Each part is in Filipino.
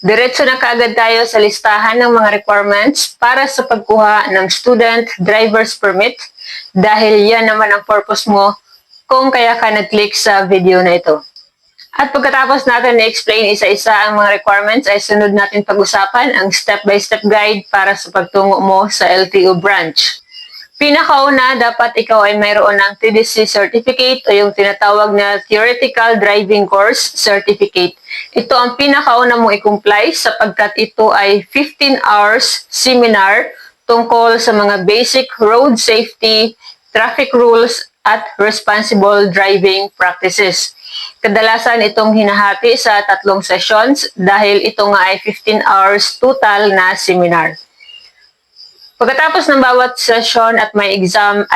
Diretso na kaagad tayo sa listahan ng mga requirements para sa pagkuha ng Student Driver's Permit dahil yan naman ang purpose mo kung kaya ka nag-click sa video na ito. At pagkatapos natin na-explain isa-isa ang mga requirements ay sunod natin pag-usapan ang step-by-step guide para sa pagtungo mo sa LTO branch. Pinakauna, dapat ikaw ay mayroon ng TDC certificate o yung tinatawag na Theoretical Driving Course Certificate. Ito ang pinakauna mong i-comply sapagkat ito ay 15 hours seminar tungkol sa mga basic road safety, traffic rules, at responsible driving practices. Kadalasan itong hinahati sa 3 sessions dahil ito nga ay 15 hours total na seminar. Pagkatapos ng bawat session at may exam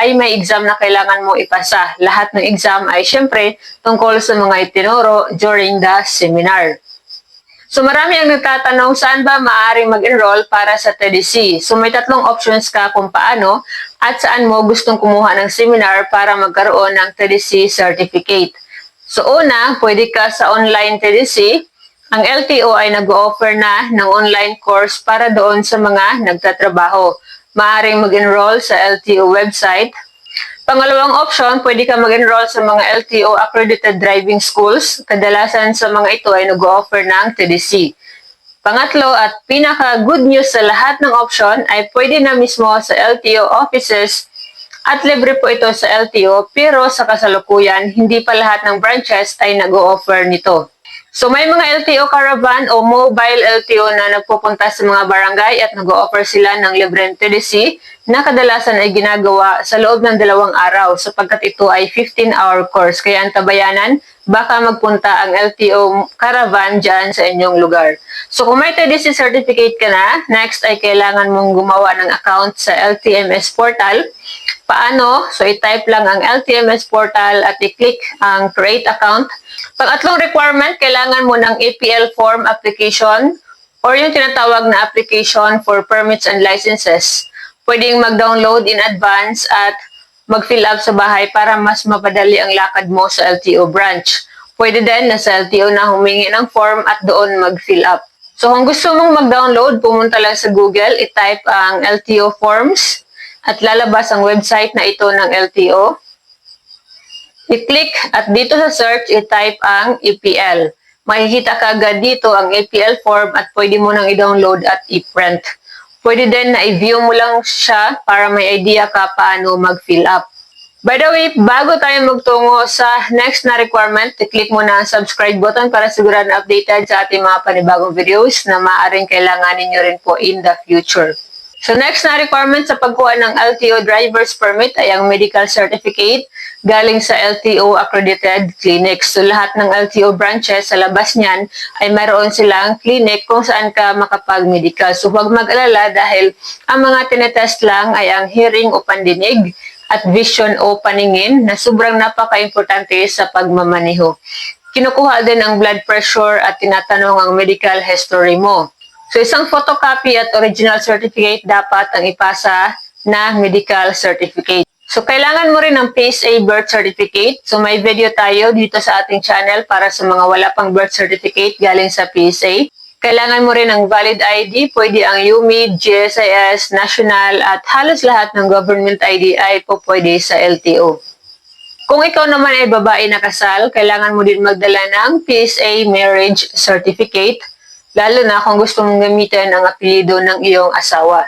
na kailangan mo ipasa. Lahat ng exam ay syempre tungkol sa mga itinuro during the seminar. So marami ang nagtatanong saan ba maaaring mag-enroll para sa TDC. So may 3 options ka kung paano at saan mo gustong kumuha ng seminar para magkaroon ng TDC certificate. So una, pwede ka sa online TDC. Ang LTO ay nag-offer na ng online course para doon sa mga nagtatrabaho. Maaaring mag-enroll sa LTO website. Pangalawang option, pwede ka mag-enroll sa mga LTO accredited driving schools. Kadalasan sa mga ito ay nag-offer ng TDC. Pangatlo at pinaka-good news sa lahat ng option ay pwede na mismo sa LTO offices at libre po ito sa LTO pero sa kasalukuyan, hindi pa lahat ng branches ay nag-o-offer nito. So may mga LTO caravan o mobile LTO na nagpupunta sa mga barangay at nag-o-offer sila ng libreng TDC na kadalasan ay ginagawa sa loob ng 2 araw sapagkat ito ay 15-hour course. Kaya antabayanan, baka magpunta ang LTO caravan dyan sa inyong lugar. So kung may TDC certificate ka na, next ay kailangan mong gumawa ng account sa LTMS portal. Paano? So i-type lang ang LTMS portal at i-click ang create account. Pangatlong requirement, kailangan mo ng APL form application or yung tinatawag na application for permits and licenses. Pwedeng mag-download in advance at mag-fill up sa bahay para mas mapadali ang lakad mo sa LTO branch. Pwede din na sa LTO na humingi ng form at doon mag-fill up. So kung gusto mong mag-download, pumunta lang sa Google, i-type ang LTO forms at lalabas ang website na ito ng LTO. I-click at dito sa search, i-type ang APL. Makikita ka agad dito ang APL form at pwede mo nang i-download at i-print. Pwede din na i-view mo lang siya para may idea ka paano mag-fill up. By the way, bago tayo magtungo sa next na requirement, i-click mo na ang subscribe button para sigurado na updated sa ating mga panibagong videos na maaaring kailanganin nyo rin po in the future. So next na requirement sa pagkuha ng LTO driver's permit ay ang medical certificate galing sa LTO accredited clinics. So lahat ng LTO branches sa labas niyan ay mayroon silang clinic kung saan ka makapag-medical. So huwag mag-alala dahil ang mga tinetest lang ay ang hearing o pandinig at vision o paningin na sobrang napaka-importante sa pagmamaneho. Kinukuha din ang blood pressure at tinatanong ang medical history mo. So isang photocopy at original certificate dapat ang ipasa na medical certificate. So kailangan mo rin ng PSA birth certificate. So may video tayo dito sa ating channel para sa mga wala pang birth certificate galing sa PSA. Kailangan mo rin ng valid ID, pwede ang UMID, GSIS, National at halos lahat ng government ID ay po pwede sa LTO. Kung ikaw naman ay babae na kasal, kailangan mo din magdala ng PSA marriage certificate. Lalo na kung gusto mong gamitin ang apelyido ng iyong asawa.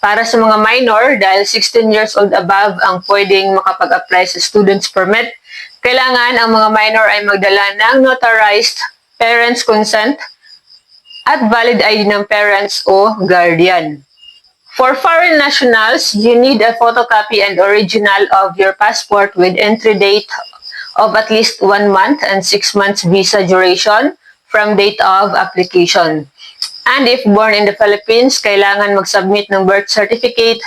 Para sa mga minor, dahil 16 years old above ang pwedeng makapag-apply sa student's permit, kailangan ang mga minor ay magdala ng notarized parents' consent at valid ID ng parents o guardian. For foreign nationals, you need a photocopy and original of your passport with entry date of at least 1 month and 6 months visa duration from date of application. And if born in the Philippines, kailangan mag-submit ng birth certificate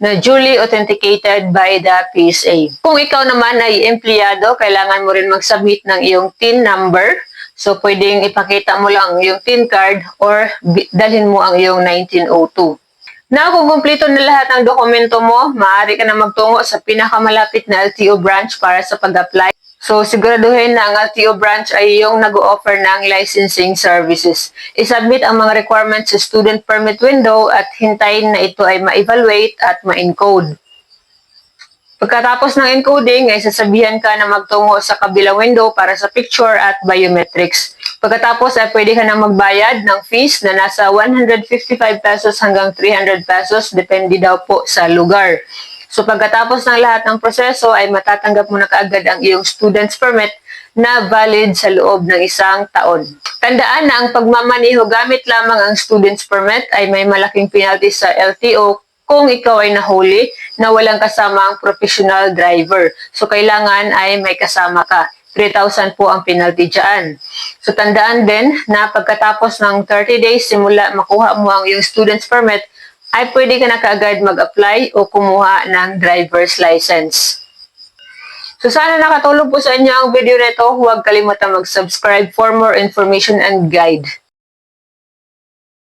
na duly authenticated by the PSA. Kung ikaw naman ay empleyado, kailangan mo rin mag-submit ng iyong TIN number. So, pwedeng ipakita mo lang yung TIN card or dalhin mo ang iyong 1902. Now, kung kumpleto na lahat ng dokumento mo, maaari ka na magtungo sa pinakamalapit na LTO branch para sa pag-apply. So, siguraduhin na ang LTO branch ay yung nag-o-offer ng licensing services. I-submit ang mga requirements sa student permit window at hintayin na ito ay ma-evaluate at ma-encode. Pagkatapos ng encoding, ay sasabihan ka na magtungo sa kabilang window para sa picture at biometrics. Pagkatapos ay pwede ka na magbayad ng fees na nasa 155 pesos hanggang 300 pesos, depende daw po sa lugar. So pagkatapos ng lahat ng proseso ay matatanggap mo na kaagad ang iyong student's permit na valid sa loob ng 1 taon. Tandaan na ang pagmamaneho gamit lamang ang student's permit ay may malaking penalty sa LTO kung ikaw ay nahuli na walang kasama ang professional driver. So kailangan ay may kasama ka. 3,000 po ang penalty dyan. So tandaan din na pagkatapos ng 30 days simula makuha mo ang iyong student's permit, ay pwede ka na kaagad mag-apply o kumuha ng driver's license. So sana nakatulong po sa inyo ang video na ito. Huwag kalimutan mag-subscribe for more information and guide.